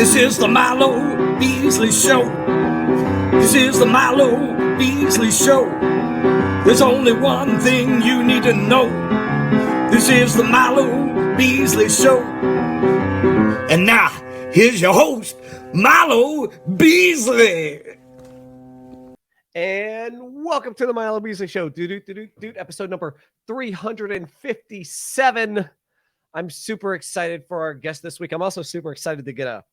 This is the Milo Beasley Show. This is the Milo Beasley Show. There's only one thing you need to know. This is the Milo Beasley Show. And now, here's your host, Milo Beasley. And welcome to the Milo Beasley Show. Episode number 357. I'm super excited for our guest this week. I'm also super excited to get a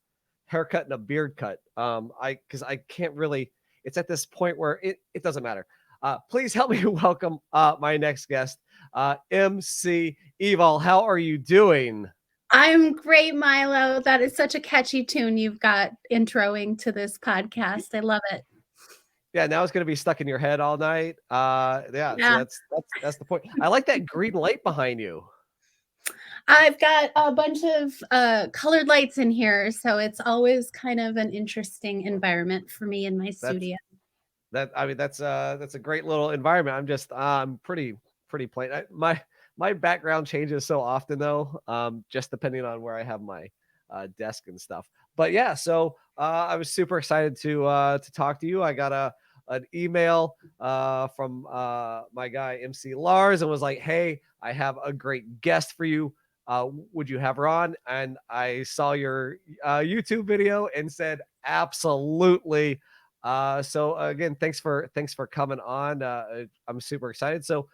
haircut and a beard cut. Because I can't really, it's at this point where it doesn't matter. Please help me welcome my next guest, MC Evol. How are you doing? I'm great, Milo. That is such a catchy tune you've got introing to this podcast. I love it. Yeah, now it's going to be stuck in your head all night. So that's the point. I like that green light behind you. I've got a bunch of colored lights in here, so it's always kind of an interesting environment for me in my studio. That's a great little environment. I'm pretty plain. My background changes so often though, just depending on where I have my desk and stuff. But yeah, so I was super excited to talk to you. I got an email from my guy MC Lars and was like, "Hey, I have a great guest for you. Would you have her on?" And I saw your YouTube video and said, "Absolutely." So again, thanks for coming on. I'm super excited. So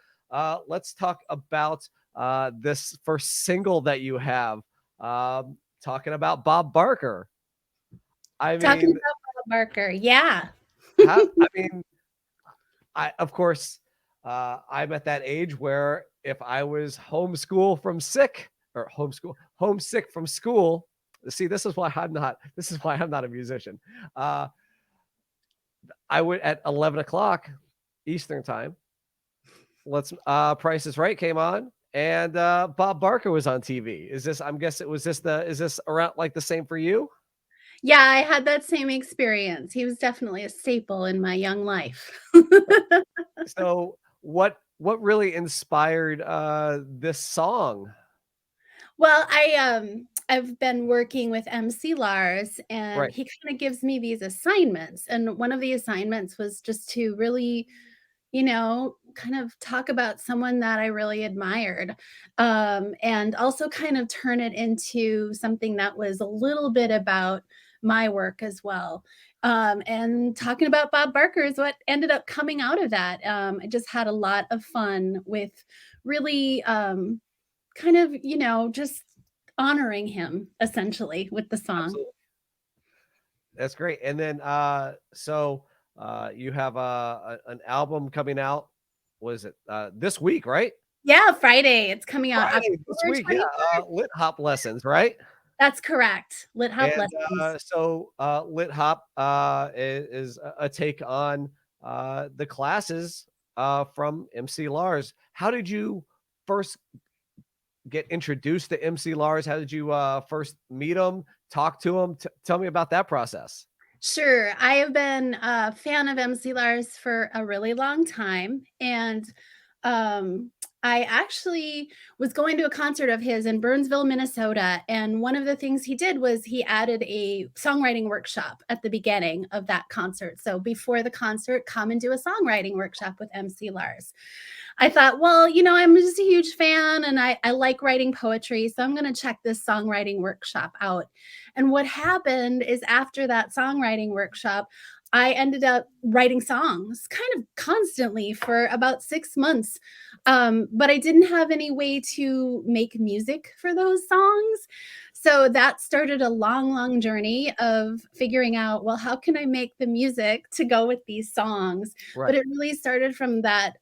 let's talk about this first single that you have. Talking about Bob Barker. Talking about Bob Barker, yeah. Of course, I'm at that age where if I was homesick from school. See, this is why I'm not a musician. I would at 11 o'clock Eastern time. Price is Right came on, and Bob Barker was on TV. Is this around like the same for you? Yeah, I had that same experience. He was definitely a staple in my young life. So what really inspired this song? Well, I've been working with MC Lars, and Right. he kind of gives me these assignments. And one of the assignments was just to really, kind of talk about someone that I really admired, and also kind of turn it into something that was a little bit about my work as well. And talking about Bob Barker is what ended up coming out of that. I just had a lot of fun with really kind of, just honoring him essentially with the song. Absolutely. That's great. And then you have an album coming out. Was it this week, right? Yeah, Friday. It's coming out Friday, this week. Yeah, Lit Hop Lessons, right? That's correct. Lit Hop Lessons. Lit Hop is a take on the classes from MC Lars. How did you first get introduced to MC Lars? How did you first meet him, talk to him? Tell me about that process. Sure. I have been a fan of MC Lars for a really long time. And I actually was going to a concert of his in Burnsville, Minnesota. And one of the things he did was he added a songwriting workshop at the beginning of that concert. So before the concert, come and do a songwriting workshop with MC Lars. I thought, well, I'm just a huge fan and I like writing poetry. So I'm going to check this songwriting workshop out. And what happened is after that songwriting workshop, I ended up writing songs kind of constantly for about 6 months. But I didn't have any way to make music for those songs. So that started a long, long journey of figuring out, well, how can I make the music to go with these songs? Right. But it really started from that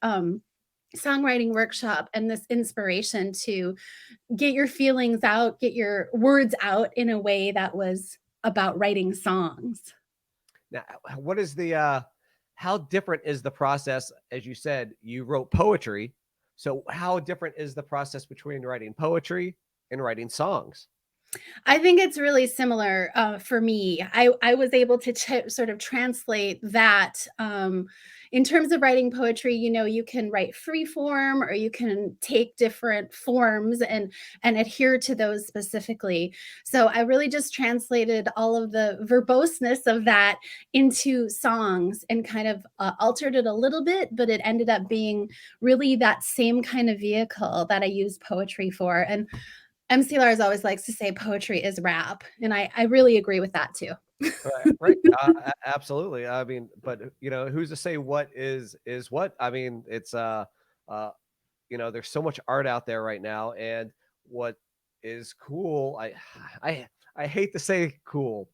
songwriting workshop and this inspiration to get your feelings out, get your words out in a way that was about writing songs. Now, what is how different is the process? As you said, you wrote poetry. So how different is the process between writing poetry and writing songs? I think it's really similar for me. I was able to sort of translate that in terms of writing poetry, you can write free form or you can take different forms and adhere to those specifically. So I really just translated all of the verboseness of that into songs and kind of altered it a little bit, but it ended up being really that same kind of vehicle that I use poetry for. And MC Lars always likes to say poetry is rap, and I really agree with that too. Right, right. Absolutely. I mean, but who's to say what is what? I mean, it's uh, there's so much art out there right now, and what is cool. I hate to say cool,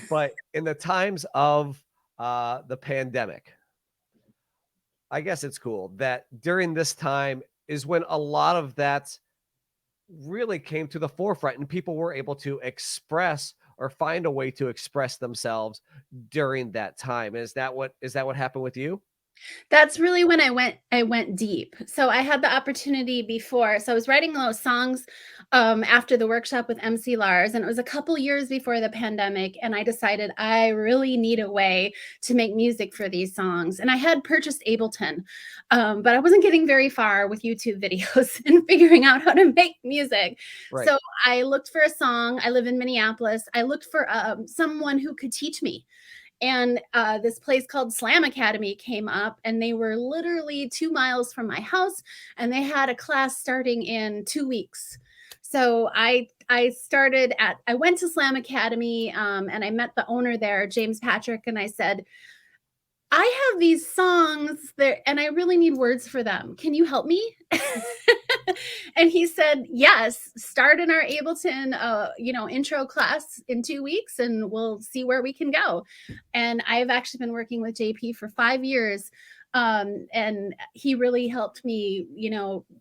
but in the times of the pandemic, I guess it's cool that during this time is when a lot of that really came to the forefront and people were able to express or find a way to express themselves during that time. Is that what happened with you? That's really when I went deep. So I had the opportunity before. So I was writing those songs after the workshop with MC Lars, and it was a couple years before the pandemic. And I decided I really need a way to make music for these songs. And I had purchased Ableton, but I wasn't getting very far with YouTube videos and figuring out how to make music. Right. So I looked for a song. I live in Minneapolis. I looked for someone who could teach me. And this place called Slam Academy came up, and they were literally 2 miles from my house, and they had a class starting in 2 weeks. So I went to Slam Academy, and I met the owner there, James Patrick, and I said, I have these songs there and I really need words for them. Can you help me? And he said, yes, start in our Ableton, intro class in 2 weeks and we'll see where we can go. And I've actually been working with JP for 5 years. And he really helped me,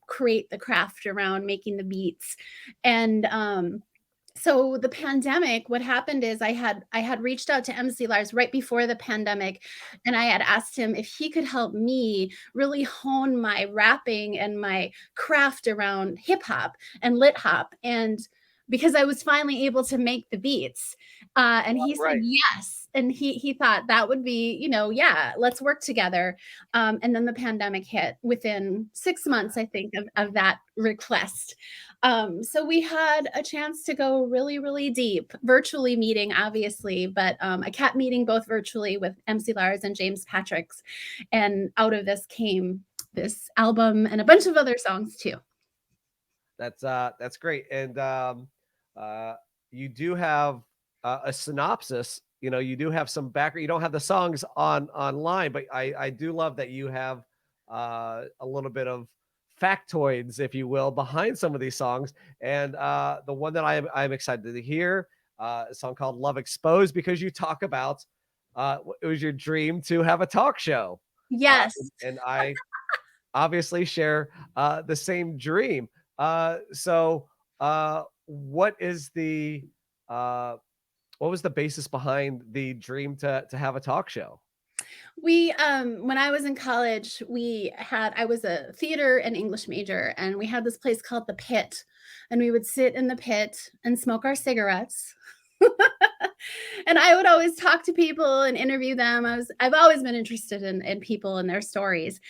create the craft around making the beats. And, so the pandemic, what happened is I had reached out to MC Lars right before the pandemic, and I had asked him if he could help me really hone my rapping and my craft around hip hop and lit hop, and because I was finally able to make the beats, and he said Right. yes, and he thought that would be, yeah, let's work together. And then the pandemic hit within 6 months, I think, of that request. So we had a chance to go really, really deep, virtually meeting, obviously, but I kept meeting both virtually with MC Lars and James Patrick's. And out of this came this album and a bunch of other songs too. That's great. And uh, you do have a synopsis. You do have some background. You don't have the songs online, but I do love that you have a little bit of factoids, if you will, behind some of these songs. And the one that I'm excited to hear, a song called "Love Exposed," because you talk about it was your dream to have a talk show, Yes. and I obviously share the same dream. So what is the what was the basis behind the dream to have a talk show? We when I was in college, I was a theater and English major, and we had this place called the Pit, and we would sit in the pit and smoke our cigarettes. And I would always talk to people and interview them. I've always been interested in people and their stories.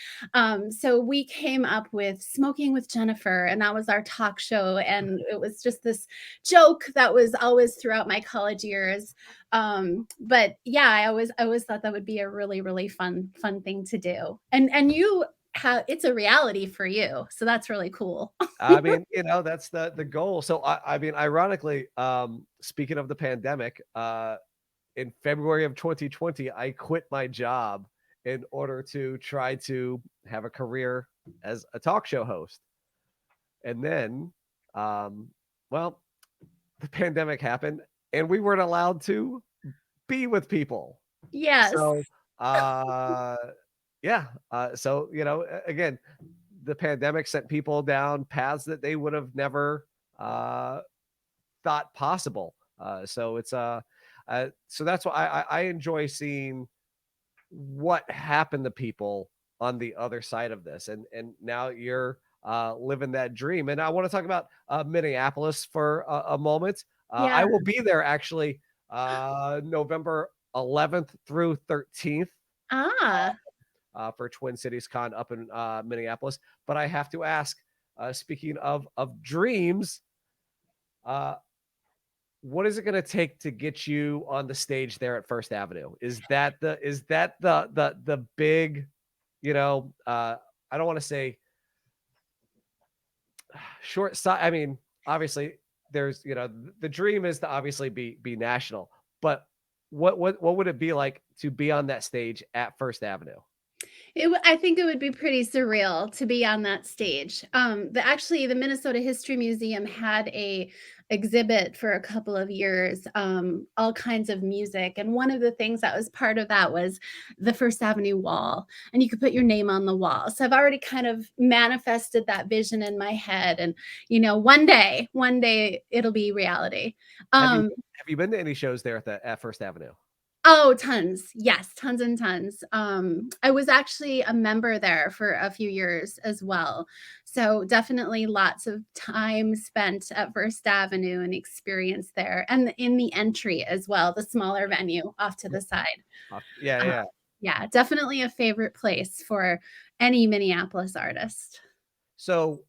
So we came up with Smoking with Jennifer, and that was our talk show. And it was just this joke that was always throughout my college years. But yeah, I always thought that would be a really, really fun thing to do. And you have, it's a reality for you. So that's really cool. I mean, that's the goal. So I mean, ironically, speaking of the pandemic, in February of 2020, I quit my job in order to try to have a career as a talk show host. And then, well, the pandemic happened and we weren't allowed to be with people. Yes. So, yeah. So, again, the pandemic sent people down paths that they would have never thought possible. So that's why I enjoy seeing what happened to people on the other side of this, and now you're living that dream. And I want to talk about Minneapolis for a moment. I Yeah. will be there actually November 11th through 13th. Ah. for Twin Cities Con up in Minneapolis. But I have to ask, speaking of dreams, what is it going to take to get you on the stage there at First Avenue? Is that the big, I don't want to say short side. I mean, obviously there's, the dream is to obviously be national, but what would it be like to be on that stage at First Avenue? I think it would be pretty surreal to be on that stage. The Minnesota History Museum had a exhibit for a couple of years, all kinds of music, and one of the things that was part of that was the First Avenue wall, and you could put your name on the wall. So I've already kind of manifested that vision in my head, and one day it'll be reality. Have you been to any shows there at First Avenue? Oh, tons. Yes, tons and tons. I was actually a member there for a few years as well. So definitely lots of time spent at First Avenue and experience there, and in the entry as well, the smaller venue off to the side. Yeah. Yeah, definitely a favorite place for any Minneapolis artist. So,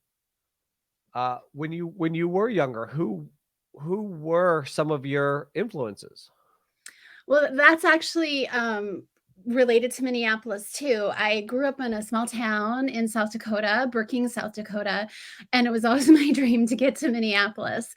when you were younger, who were some of your influences? Well, that's actually related to Minneapolis too. I grew up in a small town in South Dakota, Brookings, South Dakota, and it was always my dream to get to Minneapolis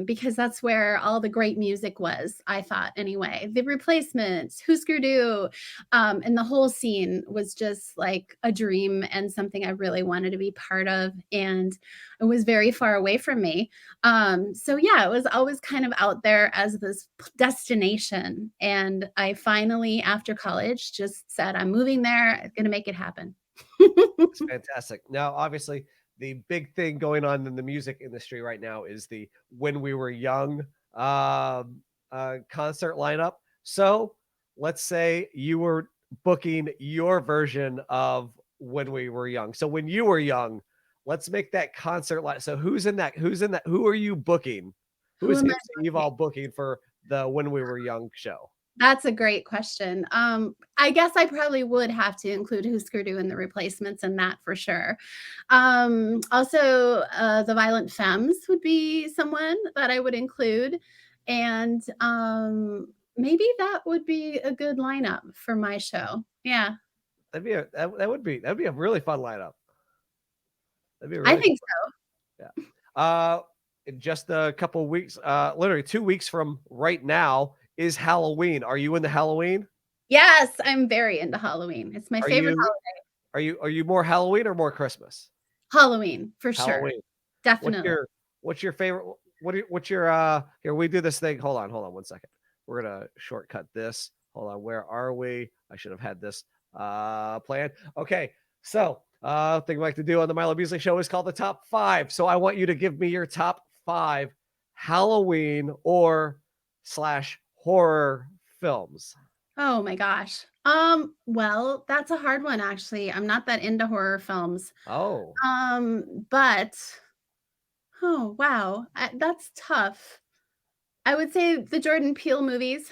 because that's where all the great music was, I thought anyway. The Replacements, Husker Du, and the whole scene was just like a dream and something I really wanted to be part of, and it was very far away from me. So yeah, it was always kind of out there as this destination, and I finally, after college, just said, I'm moving there. I'm going to make it happen. It's fantastic. Now, obviously, the big thing going on in the music industry right now is the When We Were Young concert lineup. So let's say you were booking your version of When We Were Young. So when you were young, let's make that concert line. So who's in that? Who are you booking? Who is MC Evol booking for the When We Were Young show? That's a great question. I guess I probably would have to include Husker Du and the Replacements in that for sure. Also, the Violent Femmes would be someone that I would include, and maybe that would be a good lineup for my show. Yeah, That would be a really fun lineup. I think so. Yeah. In just a couple of weeks, literally 2 weeks from right now is Halloween. Are you into Halloween? Yes, I'm very into Halloween. It's my favorite holiday. Are you more Halloween or more Christmas? Halloween, for sure. Halloween. Definitely. What's your favorite? What's your here, we do this thing. Hold on 1 second. We're gonna shortcut this. Hold on, where are we? I should have had this planned. Okay, so thing we like to do on the Milo Beasley Show is called the top 5. So I want you to give me your top 5 Halloween or / horror films. Oh my gosh. Well, that's a hard one actually. I'm not that into horror films. Oh. But oh wow, that's tough. I would say the Jordan Peele movies.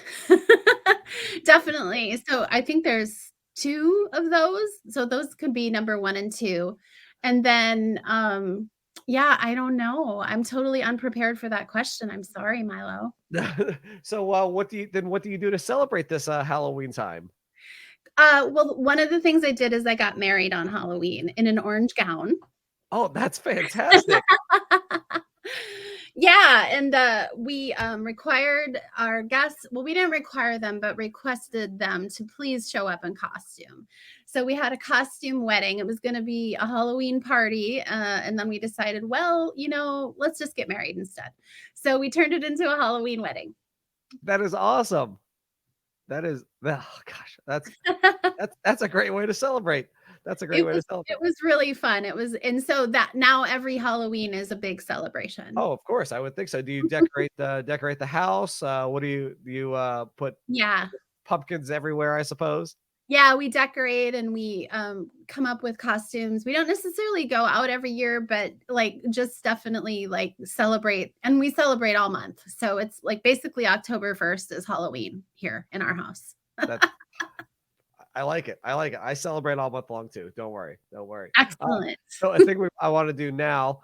Definitely. So I think there's 2 of those. So those could be number 1 and 2. And then yeah, I don't know. I'm totally unprepared for that question. I'm sorry, Milo. So what do you do to celebrate this Halloween time? Well, one of the things I did is I got married on Halloween in an orange gown. Oh, that's fantastic. Yeah, and we required our guests, well, we didn't require them, but requested them to please show up in costume. So we had a costume wedding. It was going to be a Halloween party. And then we decided, well, let's just get married instead. So we turned it into a Halloween wedding. That is awesome. That is, oh gosh, that's a great way to celebrate. That's a great way to celebrate. It was really fun. It was, and so that now every Halloween is a big celebration. Oh, of course, I would think so. Do you decorate the house? What do you put? Yeah, pumpkins everywhere, I suppose. Yeah, we decorate and we come up with costumes. We don't necessarily go out every year, but like just definitely like celebrate, and we celebrate all month. So it's like basically October 1st is Halloween here in our house. I like it. I like it. I celebrate all month long too. Don't worry. Don't worry. Excellent. So I think I want to do now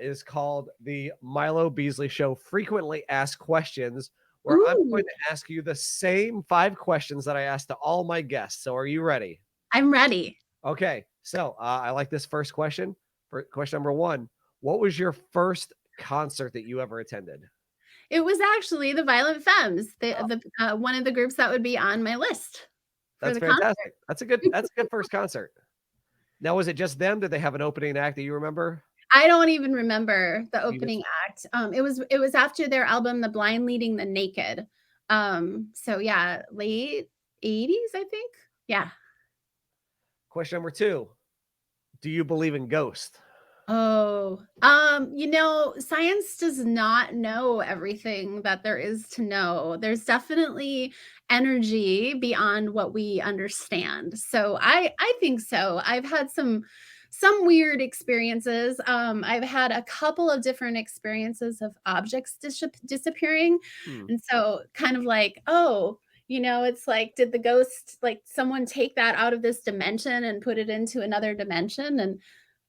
is called the Milo Beasley Show Frequently Asked Questions, where I'm Ooh, going to ask you the same 5 questions that I asked to all my guests. So are you ready? I'm ready. Okay. So I like this first question. For question number 1, what was your first concert that you ever attended? It was actually the Violent Femmes, one of the groups that would be on my list for That's the concert. fantastic. That's a good first concert. Now, was it just them? Did they have an opening act that you remember? I don't even remember the You just opening act. It was after their album, The Blind Leading the Naked. So yeah, late 80s, I think. Yeah. Question number 2. Do you believe in ghosts? Oh, science does not know everything that there is to know. There's definitely energy beyond what we understand. So I think so. I've had some weird experiences. I've had a couple of different experiences of objects disappearing. Hmm. And so kind of like, oh, it's like, did the ghost, like someone take that out of this dimension and put it into another dimension? And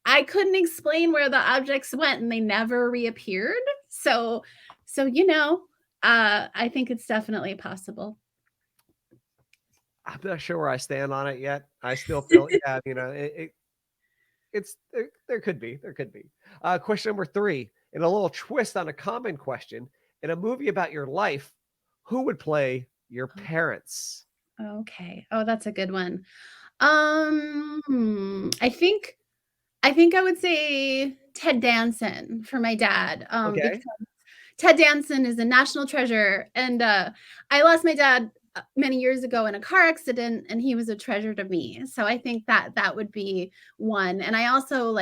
I couldn't explain where the objects went and they never reappeared. So, I think it's definitely possible. I'm not sure where I stand on it yet. I still feel, yeah, there could be. Question number 3, and a little twist on a common question. In a movie about your life, who would play your parents? Okay. Oh, that's a good one. I think I would say Ted Danson for my dad. Okay. Because Ted Danson is a national treasure, and I lost my dad many years ago in a car accident, and he was a treasure to me. So I think that would be one. And I also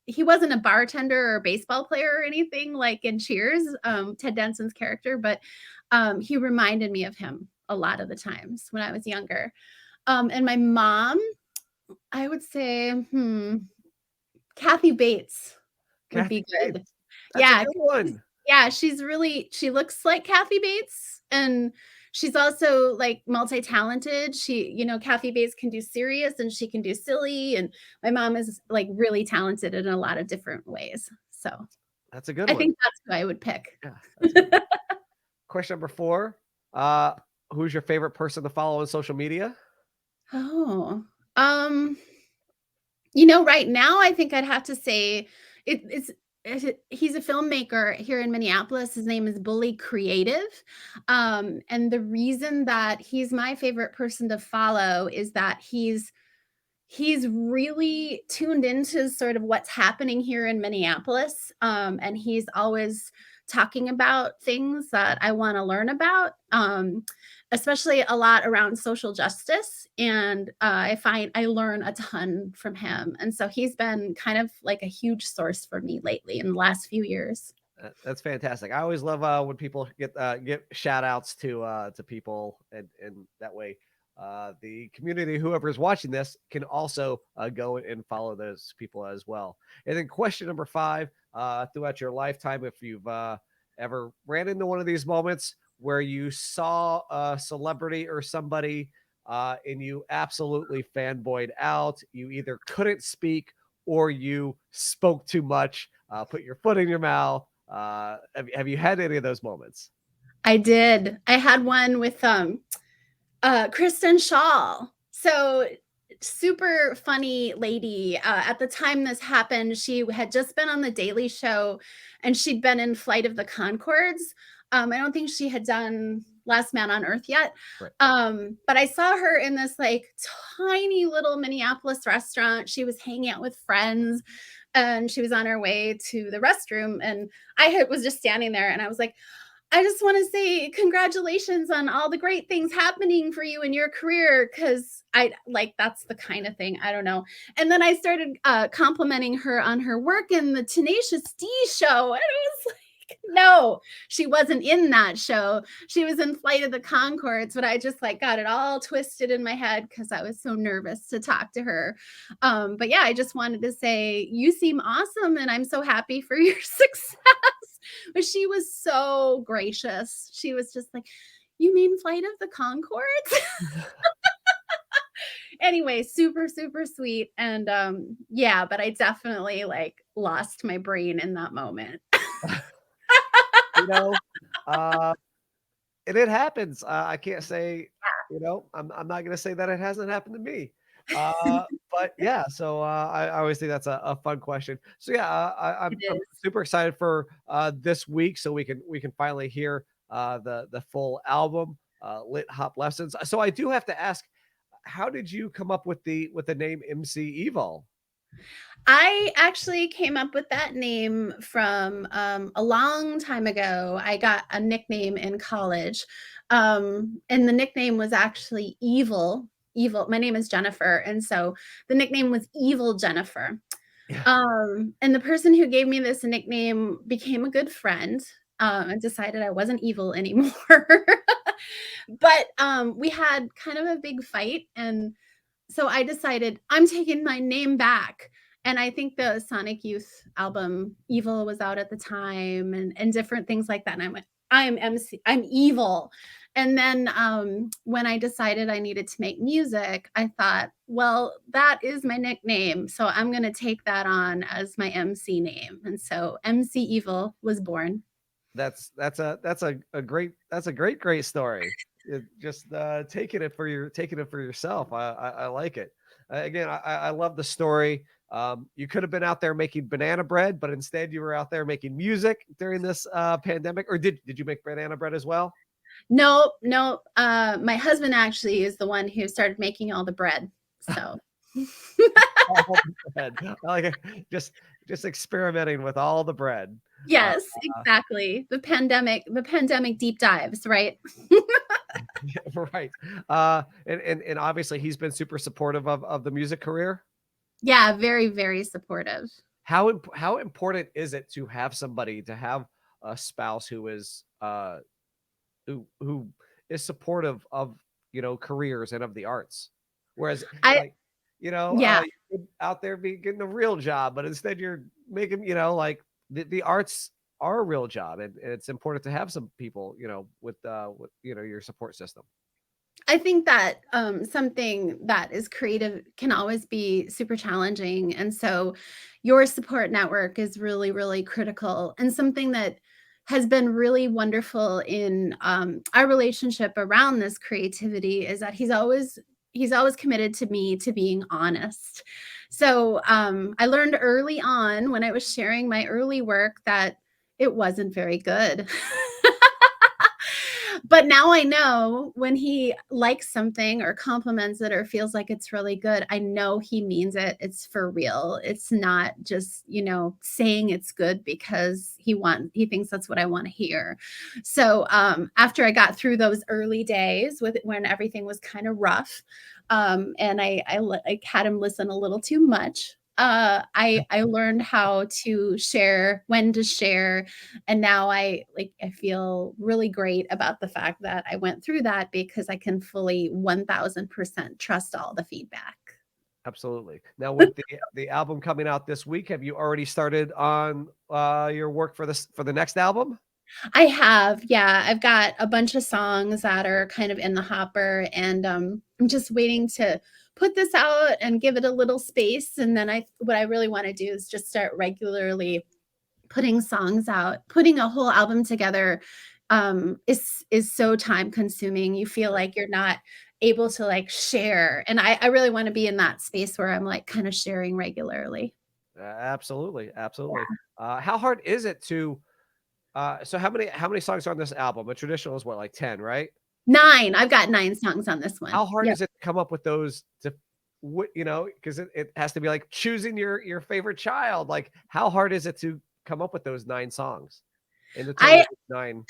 he wasn't a bartender or baseball player or anything like in Cheers, Ted Danson's character, but he reminded me of him a lot of the times when I was younger. And my mom, I would say, Kathy Bates would be good. Bates. That's Yeah. a good one. Yeah, she looks like Kathy Bates, and she's also like multi-talented. Kathy Bates can do serious and she can do silly, and my mom is like really talented in a lot of different ways. So That's a good I one. think that's who I would pick. Yeah. That's good. Question number 4. Who's your favorite person to follow on social media? Oh, right now I think I'd have to say he's a filmmaker here in Minneapolis. His name is Bully Creative. And the reason that he's my favorite person to follow is that he's really tuned into sort of what's happening here in Minneapolis. And he's always talking about things that I want to learn about, especially a lot around social justice. And I find I learn a ton from him. And so he's been kind of like a huge source for me lately in the last few years. That's fantastic. I always love when people get shout outs to people, and that way the community, whoever's watching this, can also go and follow those people as well. And then question number 5, throughout your lifetime, if you've ever ran into one of these moments where you saw a celebrity or somebody and you absolutely fanboyed out, you either couldn't speak or you spoke too much, put your foot in your mouth. Have you had any of those moments? I did. I had one with Kristen Shaw. So super funny lady. At the time this happened, she had just been on the Daily Show and she'd been in Flight of the Conchords. I don't think she had done Last Man on Earth yet. Right. But I saw her in this like tiny little Minneapolis restaurant. She was hanging out with friends and she was on her way to the restroom. And I was just standing there and I was like, I just want to say congratulations on all the great things happening for you in your career. Cause that's the kind of thing, I don't know. And then I started complimenting her on her work in the Tenacious D show. And it was like, no, she wasn't in that show. She was in Flight of the Conchords, but I just like got it all twisted in my head because I was so nervous to talk to her. But yeah, I just wanted to say, you seem awesome and I'm so happy for your success. But she was so gracious. She was just like, you mean Flight of the Conchords? Anyway, super, super sweet. And yeah, but I definitely like lost my brain in that moment. You know, uh, and it happens. I can't say, I'm not gonna say that it hasn't happened to me. But yeah, so I always think that's a fun question. So yeah, It I'm is. super excited for this week, so we can finally hear the full album, Lit Hop Lessons. So I do have to ask, how did you come up with the name MC Evol? I actually came up with that name from a long time ago. I got a nickname in college, and the nickname was actually Evil. Evil. My name is Jennifer, and so the nickname was Evil Jennifer. Yeah. And the person who gave me this nickname became a good friend, and decided I wasn't evil anymore. But we had kind of a big fight, and so I decided I'm taking my name back. And I think the Sonic Youth album Evil was out at the time, and different things like that. And I went, I'm MC, I'm evil. And then when I decided I needed to make music, I thought, well, that is my nickname. So I'm going to take that on as my MC name. And so MC Evil was born. That's a great story. Just taking it for yourself. I like it. Again, I love the story. You could have been out there making banana bread, but instead you were out there making music during this pandemic. Or did you make banana bread as well? No, no. My husband actually is the one who started making all the bread. So All the bread. I like it. Just experimenting with all the bread. Uh, yes, exactly. The pandemic deep dives, right? right. And obviously he's been super supportive of the music career. Yeah, very, very supportive. How important is it to have somebody, to have a spouse who is supportive of careers and of the arts, whereas I like yeah, you're out there getting a real job, but instead you're making like the arts are a real job, and it's important to have some people with your support system. I think that something that is creative can always be super challenging. And so your support network is really, really critical. And something that has been really wonderful in our relationship around this creativity is that he's always committed to me to being honest. So I learned early on when I was sharing my early work that it wasn't very good. But now I know when he likes something or compliments it or feels like it's really good, I know he means it. It's for real. It's not just, saying it's good because he thinks that's what I want to hear. So after I got through those early days with when everything was kind of rough, and I had him listen a little too much. I learned how to share, when to share, and now I feel really great about the fact that I went through that because I can fully 1000% trust all the feedback. Absolutely. Now, with the album coming out this week, have you already started on your work for the next album? I have, yeah, I've got a bunch of songs that are kind of in the hopper, and I'm just waiting to put this out and give it a little space, and then what I really want to do is just start regularly putting songs out. Putting a whole album together is so time consuming. You feel like you're not able to like share, and I really want to be in that space where I'm like kind of sharing regularly. Absolutely, absolutely. How hard is it to so how many songs are on this album? A traditional is what, like 10, right? 9. I've got 9 songs on this one. How hard Yep. is it to come up with those to because it has to be like choosing your favorite child. Like, how hard is it to come up with those 9 songs in the total I of 9?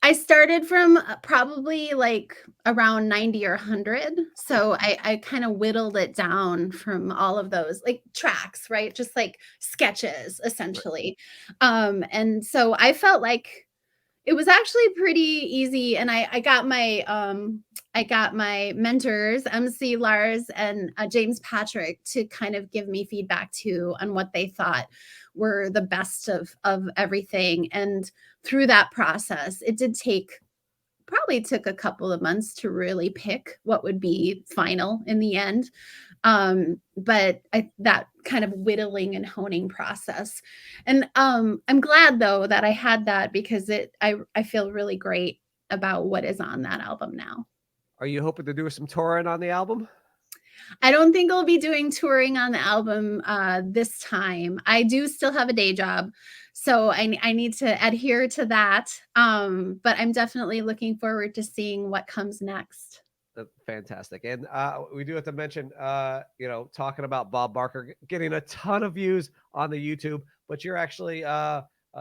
I started from probably like around 90 or 100. So I kind of whittled it down from all of those like tracks, right? Just like sketches Right. essentially. And so I felt like it was actually pretty easy, and I got my mentors, MC Lars and James Patrick, to kind of give me feedback too on what they thought were the best of everything. And through that process, it did take probably took a couple of months to really pick what would be final in the end. But that kind of whittling and honing process. And I'm glad though that I had that, because I feel really great about what is on that album now. Are you hoping to do some touring on the album? I don't think I'll be doing touring on the album this time. I do still have a day job, so I need to adhere to that. But I'm definitely looking forward to seeing what comes next. Fantastic. And we do have to mention, talking about Bob Barker getting a ton of views on the YouTube, but you're actually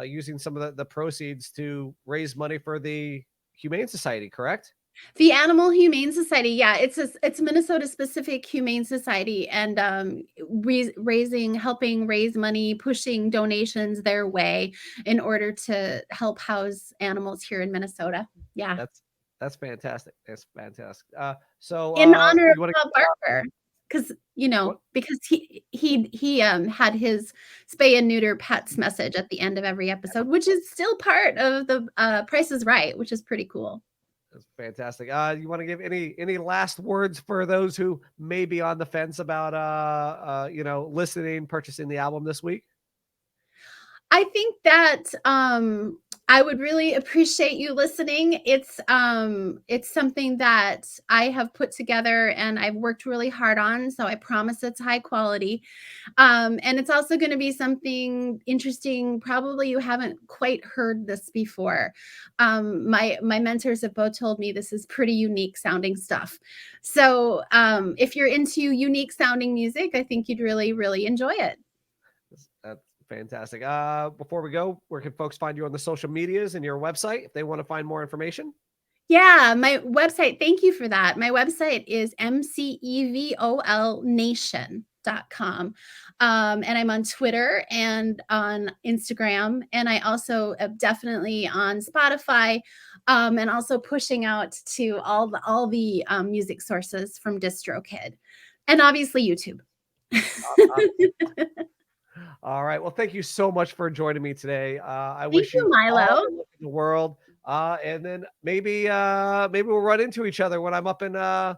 using some of the proceeds to raise money for the Humane Society, correct? The Animal Humane Society, yeah, it's Minnesota specific humane society, and helping raise money, pushing donations their way in order to help house animals here in Minnesota. Yeah, that's fantastic. That's fantastic. So in honor of you wanna- Bob Barker, because because he had his spay and neuter pets message at the end of every episode, which is still part of the Price is Right, which is pretty cool. That's fantastic. You want to give any last words for those who may be on the fence about listening, purchasing the album this week? I think that I would really appreciate you listening. It's something that I have put together and I've worked really hard on, so I promise it's high quality. And it's also going to be something interesting. Probably you haven't quite heard this before. My mentors have both told me this is pretty unique sounding stuff. So if you're into unique sounding music, I think you'd really, really enjoy it. That's fantastic. Before we go, where can folks find you on the social medias and your website if they want to find more information? Yeah, my website. Thank you for that. My website is mcevolnation.com. And I'm on Twitter and on Instagram. And I also am definitely on Spotify, and also pushing out to all the music sources from DistroKid, and obviously YouTube. All right. Well, thank you so much for joining me today. I Thank wish you, you Milo. all the luck in the world. And then maybe we'll run into each other when I'm up in the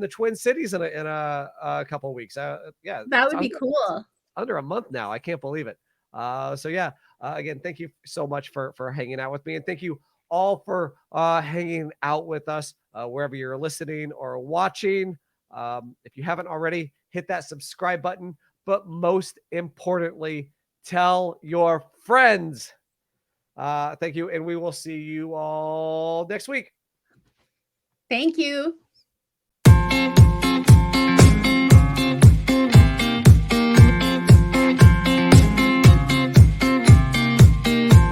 Twin Cities in a couple of weeks. Yeah, That would be cool. Under a month now. I can't believe it. So yeah. Again, thank you so much for hanging out with me, and thank you all for hanging out with us wherever you're listening or watching. If you haven't already, hit that subscribe button. But most importantly, tell your friends. Thank you. And we will see you all next week. Thank you.